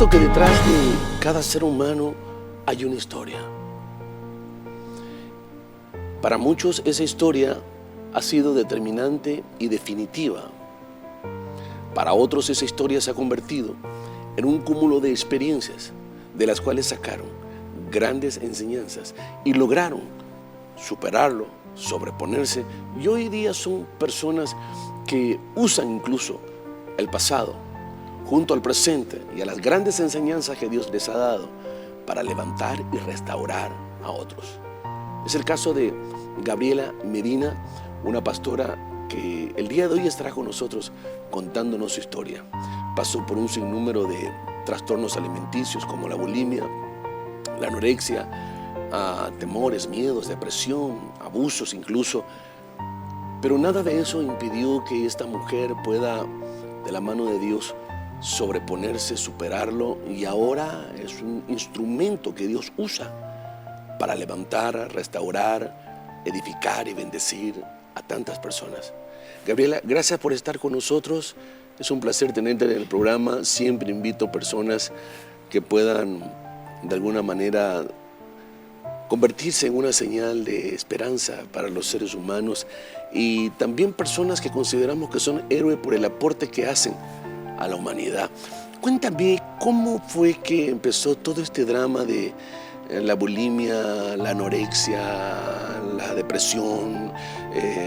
Creo que detrás de cada ser humano hay una historia. Para muchos esa historia ha sido determinante y definitiva. Para otros esa historia se ha convertido en un cúmulo de experiencias de las cuales sacaron grandes enseñanzas y lograron superarlo, sobreponerse, y hoy día son personas que usan incluso el pasado junto al presente y a las grandes enseñanzas que Dios les ha dado para levantar y restaurar a otros. Es el caso de Gabriela Medina, una pastora que el día de hoy estará con nosotros contándonos su historia. Pasó por un sinnúmero de trastornos alimenticios como la bulimia, la anorexia, temores, miedos, depresión, abusos incluso. Pero nada de eso impidió que esta mujer pueda, de la mano de Dios, sobreponerse, superarlo, y ahora es un instrumento que Dios usa para levantar, restaurar, edificar y bendecir a tantas personas. Gabriela, gracias por estar con nosotros. Es un placer tenerte en el programa. Siempre invito personas que puedan de alguna manera convertirse en una señal de esperanza para los seres humanos, y también personas que consideramos que son héroes por el aporte que hacen a la humanidad. Cuéntame, ¿cómo fue que empezó todo este drama de la bulimia, la anorexia, la depresión?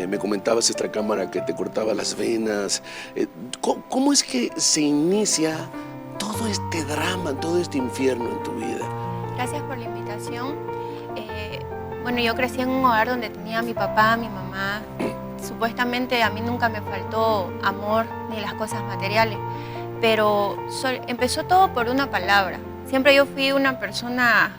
Me comentabas extra cámara que te cortaba las venas. ¿Cómo es que se inicia todo este drama, todo este infierno en tu vida? Gracias por la invitación. Bueno, yo crecí en un hogar donde tenía a mi papá, a mi mamá. Supuestamente a mí nunca me faltó amor ni las cosas materiales, pero empezó todo por una palabra. Siempre yo fui una persona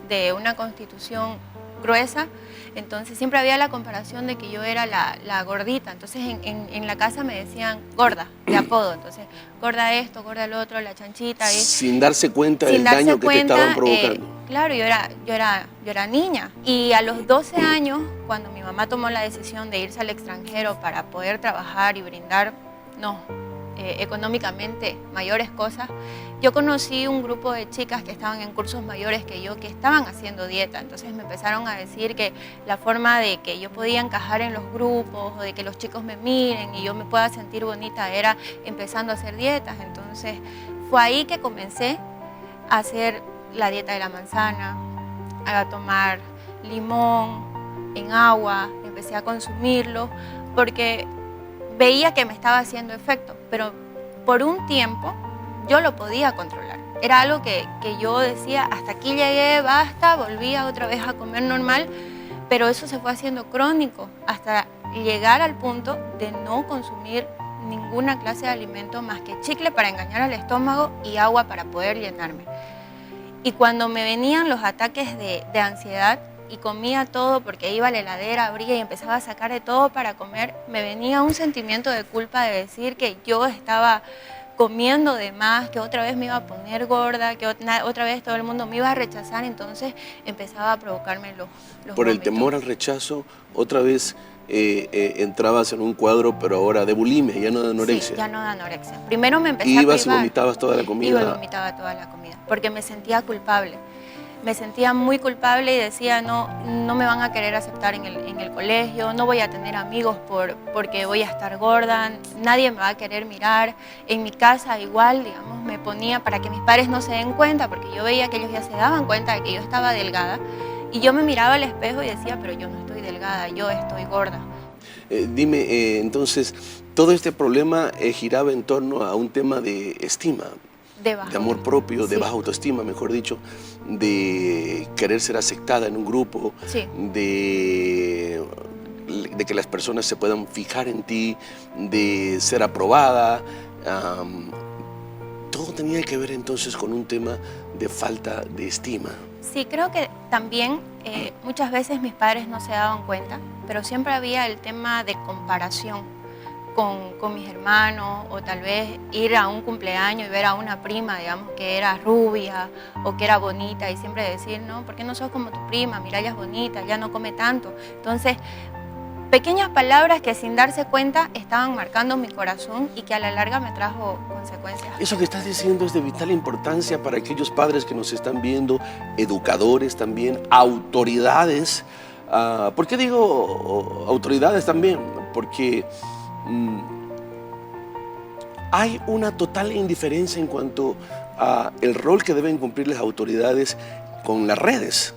de una constitución gruesa, entonces siempre había la comparación de que yo era la gordita. Entonces en la casa me decían gorda, de apodo. Entonces, gorda esto, gorda lo otro, la chanchita. Sin darse cuenta del daño que te estaban provocando. Claro, yo era niña. Y a los 12 años, cuando mi mamá tomó la decisión de irse al extranjero para poder trabajar y brindar económicamente mayores cosas, yo conocí un grupo de chicas que estaban en cursos mayores que yo, que estaban haciendo dieta. Entonces me empezaron a decir que la forma de que yo podía encajar en los grupos o de que los chicos me miren y yo me pueda sentir bonita era empezando a hacer dietas. Entonces fue ahí que comencé a hacer la dieta de la manzana, a tomar limón en agua, empecé a consumirlo porque veía que me estaba haciendo efecto, pero por un tiempo yo lo podía controlar. Era algo que yo decía, hasta aquí llegué, basta, volvía otra vez a comer normal, pero eso se fue haciendo crónico hasta llegar al punto de no consumir ninguna clase de alimento más que chicle para engañar al estómago y agua para poder llenarme. Y cuando me venían los ataques de ansiedad y comía todo porque iba a la heladera, abría y empezaba a sacar de todo para comer, me venía un sentimiento de culpa de decir que yo estaba comiendo de más, que otra vez me iba a poner gorda, que otra vez todo el mundo me iba a rechazar. Entonces empezaba a provocarme los Por el vómitos. temor al rechazo, otra vez entrabas en un cuadro, pero ahora de bulimia, ya no de anorexia. Sí, ya no de anorexia. Primero me empecé a Ibas y privar. vomitabas toda la comida. Iba y vomitaba toda la comida, porque me sentía culpable. Me sentía muy culpable y decía, no me van a querer aceptar en el colegio, no voy a tener amigos porque voy a estar gorda, nadie me va a querer mirar. En mi casa igual, digamos, me ponía para que mis padres no se den cuenta, porque yo veía que ellos ya se daban cuenta de que yo estaba delgada. Y yo me miraba al espejo y decía, pero yo no estoy delgada, yo estoy gorda. Dime, entonces, todo este problema giraba en torno a un tema de estima, de amor propio, de baja autoestima, mejor dicho, de querer ser aceptada en un grupo, de que las personas se puedan fijar en ti, de ser aprobada. Todo tenía que ver entonces con un tema de falta de estima. Sí, creo que también muchas veces mis padres no se daban cuenta, pero siempre había el tema de comparación con mis hermanos, o tal vez ir a un cumpleaños y ver a una prima, digamos, que era rubia o que era bonita, y siempre decir, no, ¿por qué no sos como tu prima? Mira, ella es bonita, ella no come tanto. Entonces, pequeñas palabras que sin darse cuenta estaban marcando mi corazón y que a la larga me trajo consecuencias. Eso que estás diciendo es de vital importancia para aquellos padres que nos están viendo, educadores también, autoridades. ¿Por qué digo autoridades también? Porque hay una total indiferencia en cuanto a el rol que deben cumplir las autoridades con las redes.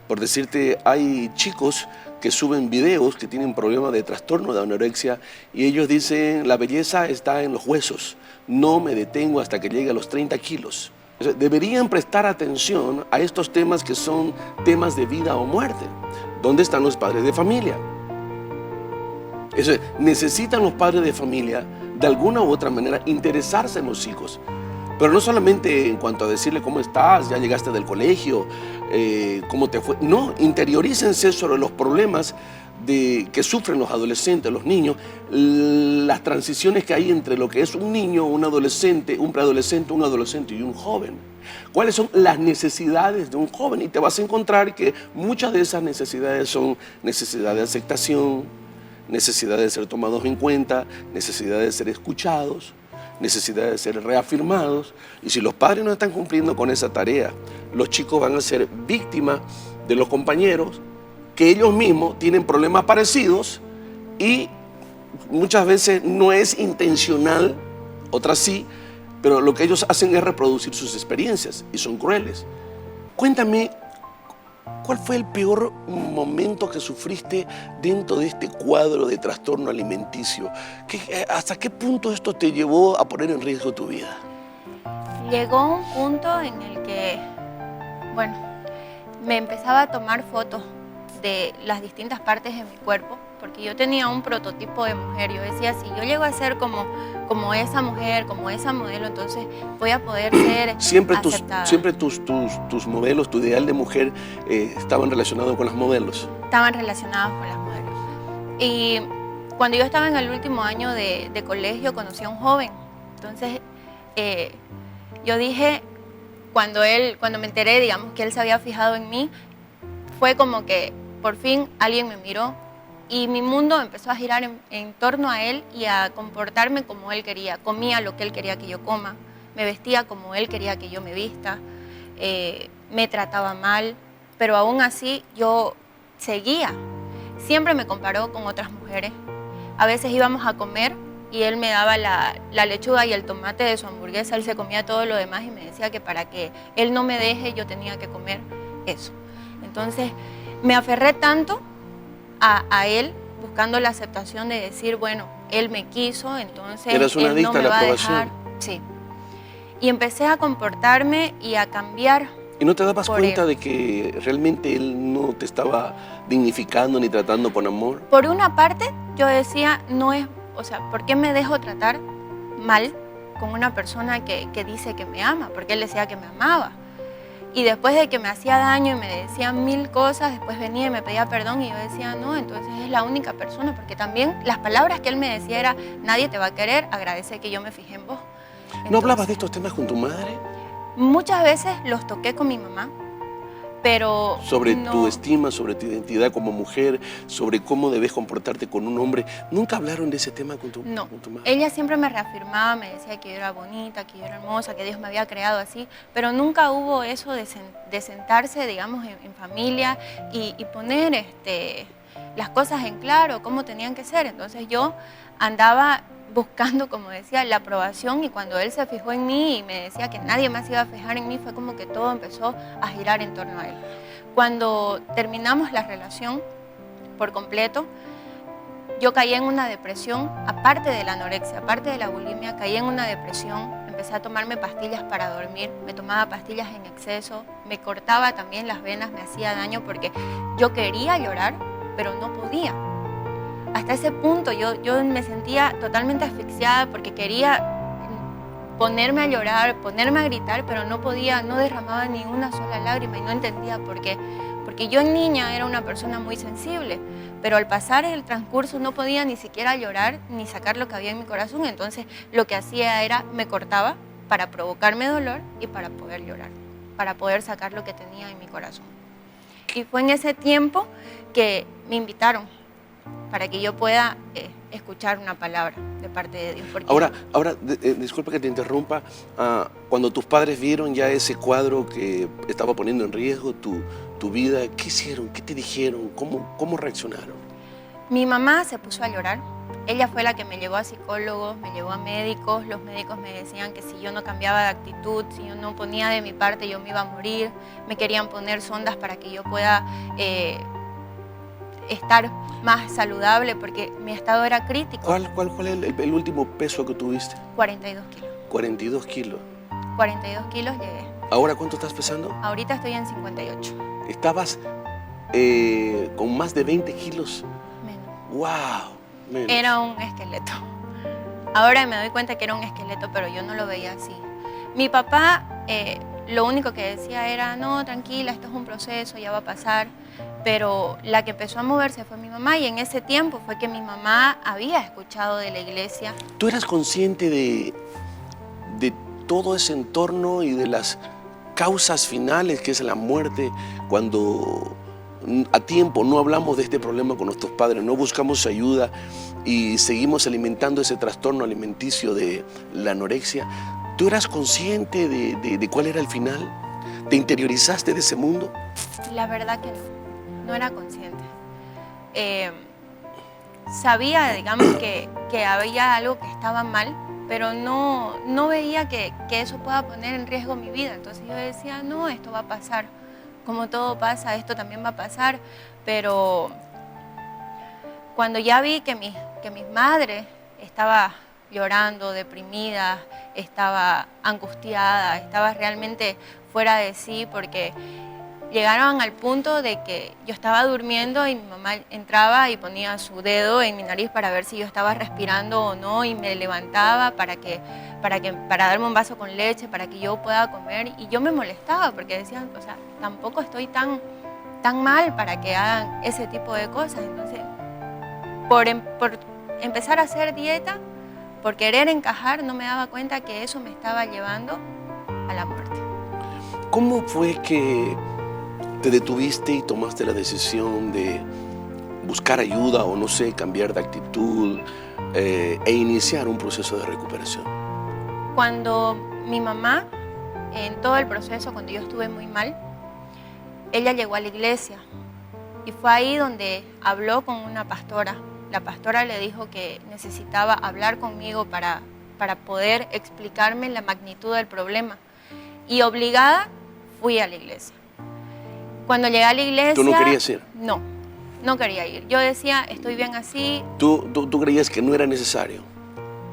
Por decirte, hay chicos que suben videos que tienen problemas de trastorno de anorexia y ellos dicen, la belleza está en los huesos, no me detengo hasta que llegue a los 30 kilos. O sea, deberían prestar atención a estos temas que son temas de vida o muerte. ¿Dónde están los padres de familia? Eso es, necesitan los padres de familia de alguna u otra manera interesarse en los hijos. Pero no solamente en cuanto a decirle cómo estás, ya llegaste del colegio, cómo te fue. No, interiorícense sobre los problemas que sufren los adolescentes, los niños, las transiciones que hay entre lo que es un niño, un adolescente, un preadolescente, un adolescente y un joven. ¿Cuáles son las necesidades de un joven? Y te vas a encontrar que muchas de esas necesidades son necesidad de aceptación, necesidad de ser tomados en cuenta, necesidad de ser escuchados, necesidad de ser reafirmados. Y si los padres no están cumpliendo con esa tarea, los chicos van a ser víctimas de los compañeros que ellos mismos tienen problemas parecidos y muchas veces no es intencional, otras sí, pero lo que ellos hacen es reproducir sus experiencias y son crueles. Cuéntame, ¿cuál fue el peor momento que sufriste dentro de este cuadro de trastorno alimenticio? ¿Hasta qué punto esto te llevó a poner en riesgo tu vida? Llegó un punto en el que, bueno, me empezaba a tomar fotos de las distintas partes de mi cuerpo, porque yo tenía un prototipo de mujer. Yo decía, si yo llego a ser como esa mujer, como esa modelo, entonces voy a poder ser aceptada. Siempre tus modelos, tu ideal de mujer estaban relacionados con las modelos. Estaban relacionados con las modelos. Y cuando yo estaba en el último año de colegio, conocí a un joven. Entonces, yo dije, cuando me enteré, digamos, que él se había fijado en mí, fue como que por fin alguien me miró y mi mundo empezó a girar en torno a él y a comportarme como él quería. Comía lo que él quería que yo coma, me vestía como él quería que yo me vista, me trataba mal, pero aún así yo seguía. Siempre me comparó con otras mujeres. A veces íbamos a comer y él me daba la lechuga y el tomate de su hamburguesa, él se comía todo lo demás y me decía que para que él no me deje yo tenía que comer eso. Entonces me aferré tanto a él, buscando la aceptación de decir, bueno, él me quiso, entonces eras una él no me adicta a la va a aprobación. dejar. Sí. Y empecé a comportarme y a cambiar. ¿Y no te dabas cuenta él. de que realmente él no te estaba dignificando ni tratando con amor? Por una parte, yo decía, no es, o sea, ¿por qué me dejo tratar mal con una persona que dice que me ama? Porque él decía que me amaba. Y después de que me hacía daño y me decía mil cosas, después venía y me pedía perdón y yo decía, no, entonces es la única persona, porque también las palabras que él me decía era, nadie te va a querer, agradece que yo me fijé en vos. Entonces, ¿no hablabas de estos temas con tu madre? Muchas veces los toqué con mi mamá, pero Sobre no. tu estima, sobre tu identidad como mujer, sobre cómo debes comportarte con un hombre. ¿Nunca hablaron de ese tema con tu madre? Ella siempre me reafirmaba, me decía que yo era bonita, que yo era hermosa, que Dios me había creado así, pero nunca hubo eso de sentarse, digamos, en familia y poner las cosas en claro, cómo tenían que ser. Entonces yo andaba buscando, como decía, la aprobación, y cuando él se fijó en mí y me decía que nadie más iba a fijar en mí, fue como que todo empezó a girar en torno a él. Cuando terminamos la relación por completo, yo caí en una depresión, aparte de la anorexia, aparte de la bulimia, caí en una depresión, empecé a tomarme pastillas para dormir, me tomaba pastillas en exceso, me cortaba también las venas, me hacía daño porque yo quería llorar, pero no podía. Hasta ese punto yo me sentía totalmente asfixiada porque quería ponerme a llorar, ponerme a gritar, pero no podía, no derramaba ni una sola lágrima y no entendía por qué. Porque yo en niña era una persona muy sensible, pero al pasar el transcurso no podía ni siquiera llorar ni sacar lo que había en mi corazón. Entonces lo que hacía era me cortaba para provocarme dolor y para poder llorar, para poder sacar lo que tenía en mi corazón. Y fue en ese tiempo que me invitaron para que yo pueda escuchar una palabra de parte de Dios. Porque Ahora, disculpa que te interrumpa, cuando tus padres vieron ya ese cuadro que estaba poniendo en riesgo tu vida, ¿qué hicieron? ¿Qué te dijeron? ¿Cómo reaccionaron? mi mamá se puso a llorar. Ella fue la que me llevó a psicólogos, me llevó a médicos. Los médicos me decían que si yo no cambiaba de actitud, si yo no ponía de mi parte, yo me iba a morir. Me querían poner sondas para que yo pueda estar más saludable, porque mi estado era crítico. ¿Cuál es el último peso que tuviste? 42 kilos. 42 kilos. 42 kilos llegué. ¿Ahora cuánto estás pesando? Ahorita estoy en 58. Estabas con más de 20 kilos. Menos. ¡Wow! Menos. Era un esqueleto. Ahora me doy cuenta que era un esqueleto, pero yo no lo veía así. Mi papá lo único que decía era, no, tranquila, esto es un proceso, ya va a pasar. Pero la que empezó a moverse fue mi mamá, y en ese tiempo fue que mi mamá había escuchado de la iglesia. ¿Tú eras consciente de todo ese entorno y de las causas finales, que es la muerte, cuando a tiempo no hablamos de este problema con nuestros padres, no buscamos ayuda y seguimos alimentando ese trastorno alimenticio de la anorexia? ¿Tú eras consciente de cuál era el final? ¿Te interiorizaste de ese mundo? La verdad que no era consciente. Sabía, digamos, que había algo que estaba mal, pero no veía que eso pueda poner en riesgo mi vida. Entonces yo decía, no, esto va a pasar. Como todo pasa, esto también va a pasar. Pero cuando ya vi que mi madre estaba llorando, deprimida, estaba angustiada, estaba realmente fuera de sí, porque llegaron al punto de que yo estaba durmiendo y mi mamá entraba y ponía su dedo en mi nariz para ver si yo estaba respirando o no, y me levantaba para darme un vaso con leche, para que yo pueda comer. Y yo me molestaba porque decía, o sea, tampoco estoy tan mal para que hagan ese tipo de cosas. Entonces, por empezar a hacer dieta, por querer encajar, no me daba cuenta que eso me estaba llevando a la muerte. ¿Cómo fue que te detuviste y tomaste la decisión de buscar ayuda o, no sé, cambiar de actitud e iniciar un proceso de recuperación? Cuando mi mamá, en todo el proceso, cuando yo estuve muy mal, ella llegó a la iglesia y fue ahí donde habló con una pastora. La pastora le dijo que necesitaba hablar conmigo para poder explicarme la magnitud del problema. Y obligada fui a la iglesia. Cuando llegué a la iglesia... ¿Tú no querías ir? No quería ir. Yo decía, estoy bien así. ¿Tú creías que no era necesario?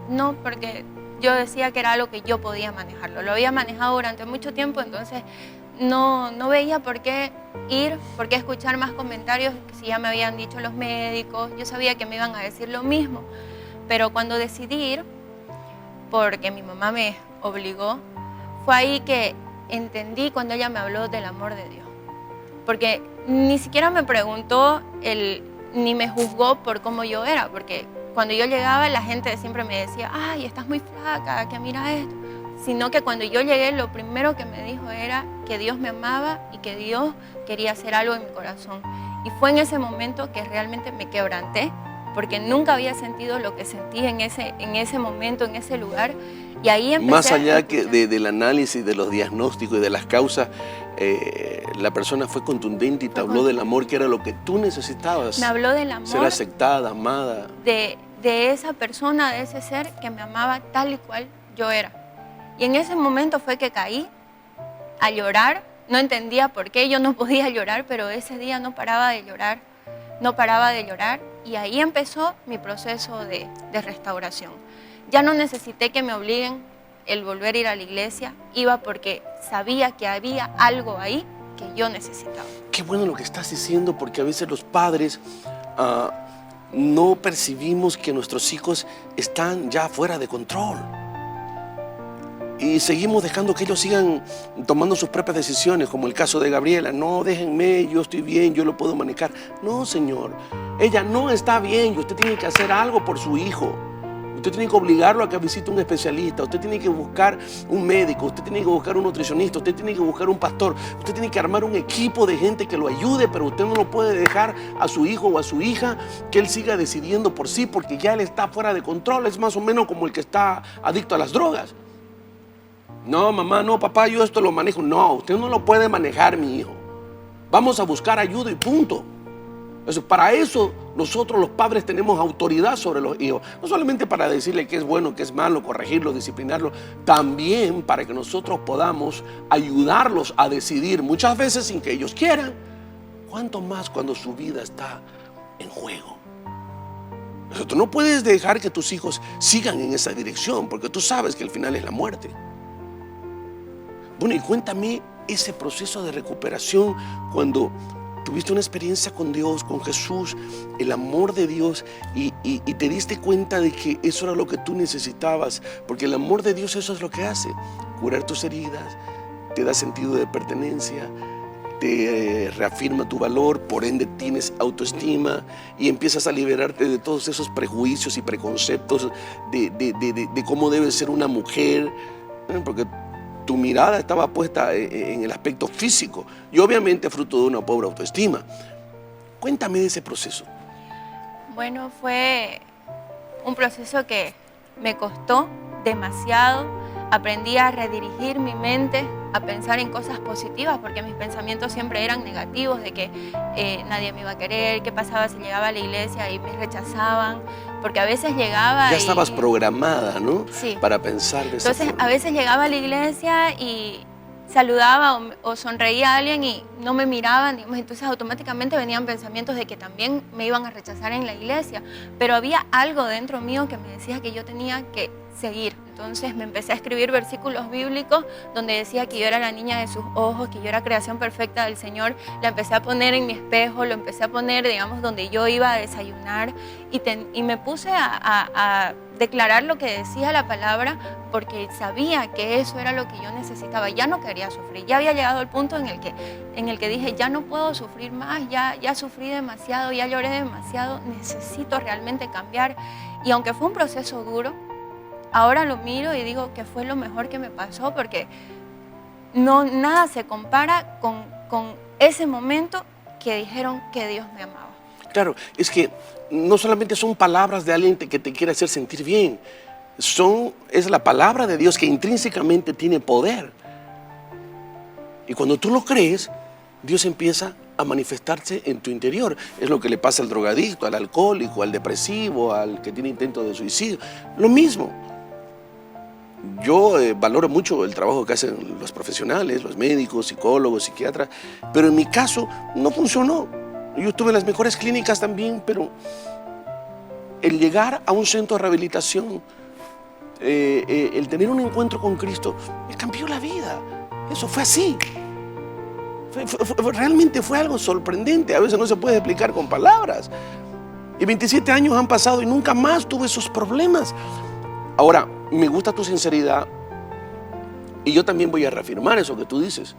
No, porque yo decía que era algo que yo podía manejarlo. Lo había manejado durante mucho tiempo, entonces no veía por qué ir, por qué escuchar más comentarios que si ya me habían dicho los médicos. Yo sabía que me iban a decir lo mismo. Pero cuando decidí ir, porque mi mamá me obligó, fue ahí que entendí cuando ella me habló del amor de Dios. Porque ni siquiera me preguntó, ni me juzgó por cómo yo era, porque cuando yo llegaba la gente siempre me decía, ay, estás muy flaca, que mira esto. Sino que cuando yo llegué, lo primero que me dijo era que Dios me amaba y que Dios quería hacer algo en mi corazón. Y fue en ese momento que realmente me quebranté, porque nunca había sentido lo que sentí en ese momento, en ese lugar. Y ahí empecé. Más allá del análisis, de los diagnósticos y de las causas, la persona fue contundente y te habló del amor, que era lo que tú necesitabas. Me habló del amor. Ser aceptada, amada. De esa persona, de ese ser que me amaba tal y cual yo era. Y en ese momento fue que caí a llorar. No entendía por qué yo no podía llorar, pero ese día no paraba de llorar. No paraba de llorar. Y ahí empezó mi proceso de restauración. Ya no necesité que me obliguen el volver a ir a la iglesia. Iba porque sabía que había algo ahí que yo necesitaba. Qué bueno lo que estás diciendo, porque a veces los padres no percibimos que nuestros hijos están ya fuera de control. Y seguimos dejando que ellos sigan tomando sus propias decisiones, como el caso de Gabriela. No, déjenme, yo estoy bien, yo lo puedo manejar. No, señor, ella no está bien y usted tiene que hacer algo por su hijo. Usted tiene que obligarlo a que visite un especialista, usted tiene que buscar un médico, usted tiene que buscar un nutricionista, usted tiene que buscar un pastor, usted tiene que armar un equipo de gente que lo ayude, pero usted no lo puede dejar a su hijo o a su hija que él siga decidiendo por sí, porque ya él está fuera de control. Es más o menos como el que está adicto a las drogas. No, mamá, no, papá, yo esto lo manejo. No, usted no lo puede manejar, mi hijo. Vamos a buscar ayuda y punto. Para eso nosotros los padres tenemos autoridad sobre los hijos, no solamente para decirle qué es bueno, qué es malo, corregirlo, disciplinarlo, también para que nosotros podamos ayudarlos a decidir, muchas veces sin que ellos quieran, cuánto más cuando su vida está en juego. Tú no puedes dejar que tus hijos sigan en esa dirección, porque tú sabes que el final es la muerte. Bueno, y cuéntame ese proceso de recuperación cuando tuviste una experiencia con Dios, con Jesús, el amor de Dios y te diste cuenta de que eso era lo que tú necesitabas, porque el amor de Dios eso es lo que hace, curar tus heridas, te da sentido de pertenencia, te reafirma tu valor, por ende tienes autoestima y empiezas a liberarte de todos esos prejuicios y preconceptos de cómo debe ser una mujer, porque tu mirada estaba puesta en el aspecto físico y obviamente fruto de una pobre autoestima. Cuéntame de ese proceso. Bueno, fue un proceso que me costó demasiado. Aprendí a redirigir mi mente, a pensar en cosas positivas, porque mis pensamientos siempre eran negativos, de que nadie me iba a querer, qué pasaba si llegaba a la iglesia y me rechazaban, porque a veces llegaba ya estabas programada, ¿no? Sí. Para pensar de esa Entonces, forma. a veces llegaba a la iglesia y saludaba o sonreía a alguien y no me miraban, digamos, entonces automáticamente venían pensamientos de que también me iban a rechazar en la iglesia, pero había algo dentro mío que me decía que yo tenía que seguir. Entonces me empecé a escribir versículos bíblicos donde decía que yo era la niña de sus ojos, que yo era creación perfecta del Señor. La empecé a poner en mi espejo, lo empecé a poner, digamos, donde yo iba a desayunar y me puse a declarar lo que decía la palabra, porque sabía que eso era lo que yo necesitaba. Ya no quería sufrir, ya había llegado al punto en el que dije, ya no puedo sufrir más, ya sufrí demasiado, ya lloré demasiado, necesito realmente cambiar. Y aunque fue un proceso duro, ahora lo miro y digo que fue lo mejor que me pasó, porque nada se compara con ese momento que dijeron que Dios me amaba. Claro, es que no solamente son palabras de alguien que te quiere hacer sentir bien, es la palabra de Dios que intrínsecamente tiene poder. Y cuando tú lo crees, Dios empieza a manifestarse en tu interior. Es lo que le pasa al drogadicto, al alcohólico, al depresivo, al que tiene intento de suicidio. Lo mismo. Yo valoro mucho el trabajo que hacen los profesionales, los médicos, psicólogos, psiquiatras, pero en mi caso no funcionó. Yo estuve en las mejores clínicas también, pero el llegar a un centro de rehabilitación, el tener un encuentro con Cristo, me cambió la vida. Eso fue así. Realmente fue algo sorprendente. A veces no se puede explicar con palabras. Y 27 años han pasado y nunca más tuve esos problemas. Ahora, me gusta tu sinceridad y yo también voy a reafirmar eso que tú dices.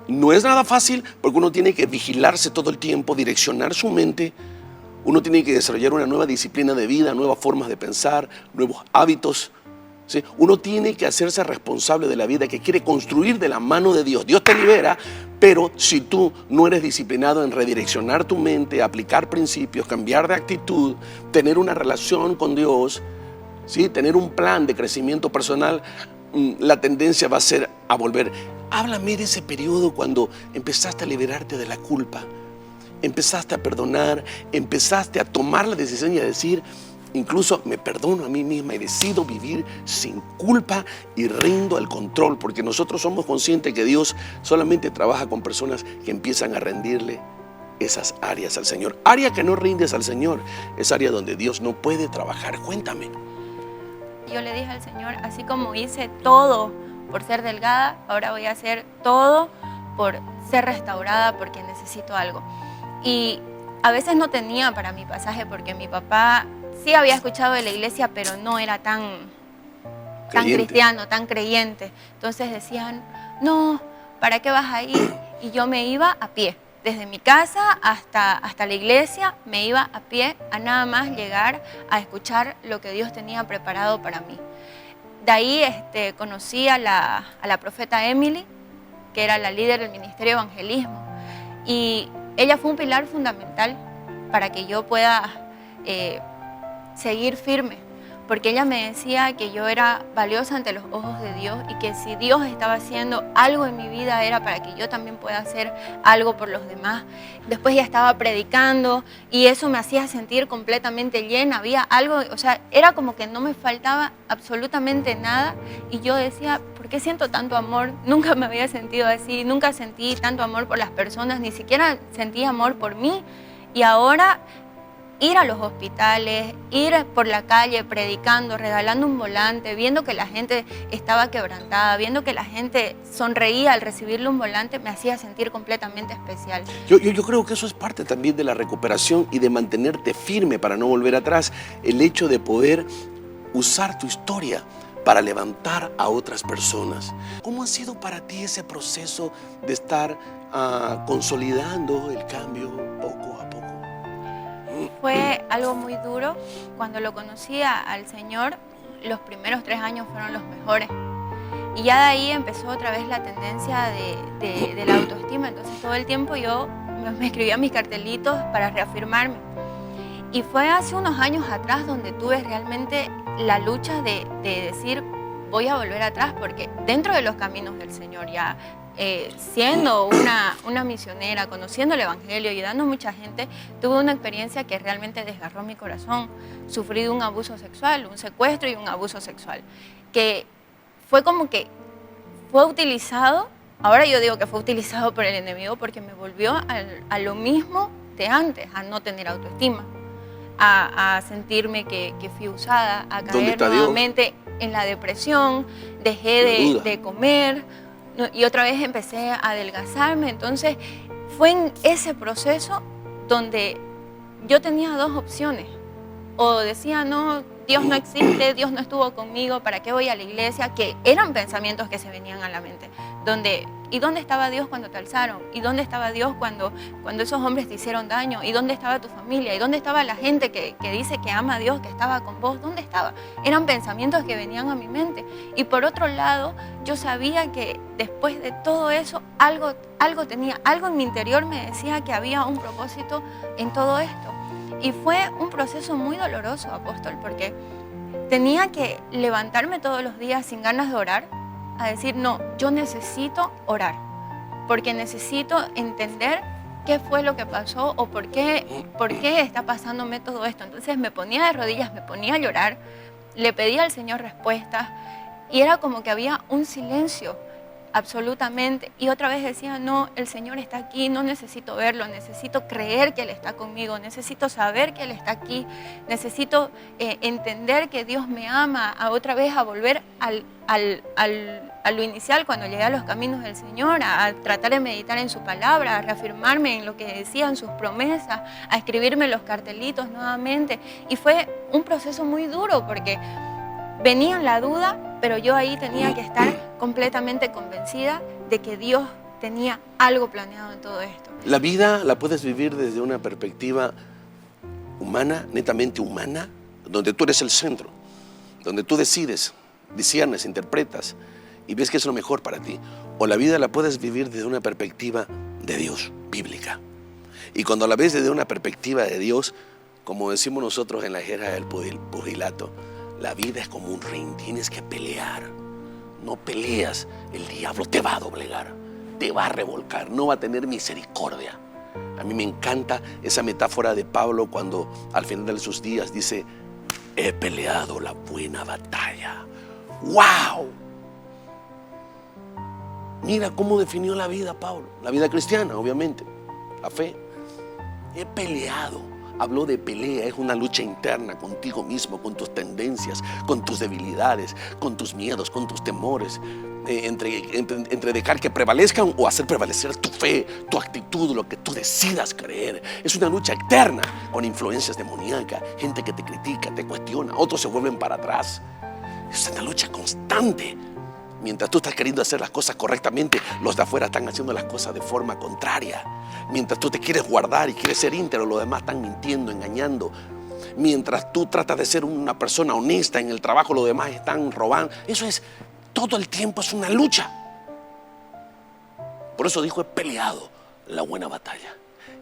No es nada fácil porque uno tiene que vigilarse todo el tiempo, direccionar su mente. Uno tiene que desarrollar una nueva disciplina de vida, nuevas formas de pensar, nuevos hábitos. ¿Sí? Uno tiene que hacerse responsable de la vida que quiere construir de la mano de Dios. Dios te libera, pero si tú no eres disciplinado en redireccionar tu mente, aplicar principios, cambiar de actitud, tener una relación con Dios, ¿sí? Tener un plan de crecimiento personal, la tendencia va a ser a volver. Háblame de ese periodo cuando empezaste a liberarte de la culpa, empezaste a perdonar, empezaste a tomar la decisión y a decir, incluso me perdono a mí misma y decido vivir sin culpa y rindo al control, porque nosotros somos conscientes que Dios solamente trabaja con personas que empiezan a rendirle esas áreas al Señor. Área que no rindes al Señor es área donde Dios no puede trabajar. Cuéntame. Yo le dije al Señor, así como hice todo por ser delgada, ahora voy a hacer todo por ser restaurada, porque necesito algo. Y a veces no tenía para mi pasaje, porque mi papá sí había escuchado de la iglesia, pero no era tan cristiano, tan creyente. Entonces decían, no, ¿para qué vas a ir? Y yo me iba a pie. desde mi casa hasta la iglesia, me iba a pie a nada más llegar a escuchar lo que Dios tenía preparado para mí. De ahí conocí a la profeta Emily, que era la líder del Ministerio de Evangelismo. Y ella fue un pilar fundamental para que yo pueda seguir firme, porque ella me decía que yo era valiosa ante los ojos de Dios y que si Dios estaba haciendo algo en mi vida era para que yo también pueda hacer algo por los demás. Después ya estaba predicando y eso me hacía sentir completamente llena, había algo, o sea, era como que no me faltaba absolutamente nada y yo decía, ¿por qué siento tanto amor? Nunca me había sentido así, nunca sentí tanto amor por las personas, ni siquiera sentí amor por mí. Y ahora ir a los hospitales, ir por la calle predicando, regalando un volante, viendo que la gente estaba quebrantada, viendo que la gente sonreía al recibirle un volante, me hacía sentir completamente especial. Yo creo que eso es parte también de la recuperación y de mantenerte firme para no volver atrás. El hecho de poder usar tu historia para levantar a otras personas. ¿Cómo ha sido para ti ese proceso de estar consolidando el cambio poco a poco? Fue algo muy duro. Cuando lo conocía al Señor, los primeros 3 años fueron los mejores. Y ya de ahí empezó otra vez la tendencia de la autoestima. Entonces todo el tiempo yo me escribía mis cartelitos para reafirmarme. Y fue hace unos años atrás donde tuve realmente la lucha de decir, voy a volver atrás, porque dentro de los caminos del Señor ya, siendo una misionera, conociendo el Evangelio, ayudando a mucha gente, tuve una experiencia que realmente desgarró mi corazón. Sufrí de un abuso sexual, un secuestro y un abuso sexual, que fue como que fue utilizado, ahora yo digo que fue utilizado por el enemigo porque me volvió a lo mismo de antes, a no tener autoestima, a sentirme que fui usada, a caer nuevamente en la depresión, dejé de comer, y otra vez empecé a adelgazarme. Entonces fue en ese proceso donde yo tenía 2 opciones. O decía, no, Dios no existe, Dios no estuvo conmigo, ¿para qué voy a la iglesia? Que eran pensamientos que se venían a la mente. ¿Y dónde estaba Dios cuando te alzaron? ¿Y dónde estaba Dios cuando esos hombres te hicieron daño? ¿Y dónde estaba tu familia? ¿Y dónde estaba la gente que dice que ama a Dios, que estaba con vos? ¿Dónde estaba? Eran pensamientos que venían a mi mente. Y por otro lado, yo sabía que después de todo eso, algo tenía, algo en mi interior me decía que había un propósito en todo esto. Y fue un proceso muy doloroso, apóstol, porque tenía que levantarme todos los días sin ganas de orar, a decir, no, yo necesito orar, porque necesito entender qué fue lo que pasó o por qué está pasándome todo esto. Entonces me ponía de rodillas, me ponía a llorar, le pedía al Señor respuestas y era como que había un silencio absolutamente. Y otra vez decía, no, el Señor está aquí, no necesito verlo, necesito creer que Él está conmigo, necesito saber que Él está aquí, necesito entender que Dios me ama, otra vez a volver a lo inicial cuando llegué a los caminos del Señor, a tratar de meditar en su palabra, a reafirmarme en lo que decían sus promesas, a escribirme los cartelitos nuevamente. Y fue un proceso muy duro porque venía la duda, pero yo ahí tenía que estar completamente convencida de que Dios tenía algo planeado en todo esto. La vida la puedes vivir desde una perspectiva humana, netamente humana, donde tú eres el centro, donde tú decides, disiernes, interpretas y ves que es lo mejor para ti. O la vida la puedes vivir desde una perspectiva de Dios, bíblica. Y cuando la ves desde una perspectiva de Dios, como decimos nosotros en la jerga del pugilato, la vida es como un ring, tienes que pelear. No peleas, el diablo te va a doblegar, te va a revolcar, no va a tener misericordia. A mí me encanta esa metáfora de Pablo cuando al final de sus días dice, he peleado la buena batalla. ¡Wow! Mira cómo definió la vida Pablo, la vida cristiana, obviamente, la fe. He peleado. Habló de pelea, es una lucha interna contigo mismo, con tus tendencias, con tus debilidades, con tus miedos, con tus temores, entre dejar que prevalezcan o hacer prevalecer tu fe, tu actitud, lo que tú decidas creer. Es una lucha eterna con influencias demoníacas, gente que te critica, te cuestiona, otros se vuelven para atrás. Es una lucha constante. Mientras tú estás queriendo hacer las cosas correctamente, los de afuera están haciendo las cosas de forma contraria. Mientras tú te quieres guardar y quieres ser íntegro, los demás están mintiendo, engañando. Mientras tú tratas de ser una persona honesta en el trabajo, los demás están robando. Eso es, todo el tiempo es una lucha. Por eso dijo, he peleado la buena batalla.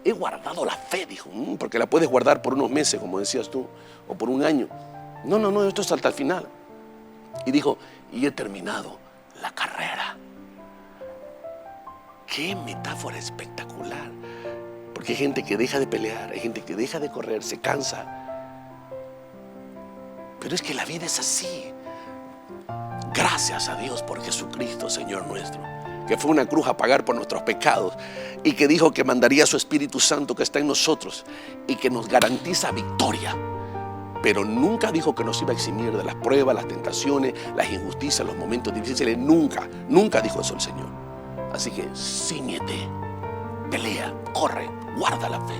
He guardado la fe, dijo, porque la puedes guardar por unos meses, como decías tú, o por un año. No, esto es hasta el final. Y dijo, y he terminado la carrera. Qué metáfora espectacular. Porque hay gente que deja de pelear, hay gente que deja de correr, se cansa. Pero es que la vida es así. Gracias a Dios por Jesucristo, Señor nuestro, que fue una cruz a pagar por nuestros pecados y que dijo que mandaría a su Espíritu Santo que está en nosotros y que nos garantiza victoria. Pero nunca dijo que nos iba a eximir de las pruebas, las tentaciones, las injusticias, los momentos difíciles. Nunca dijo eso el Señor. Así que ciñete, pelea, corre, guarda la fe.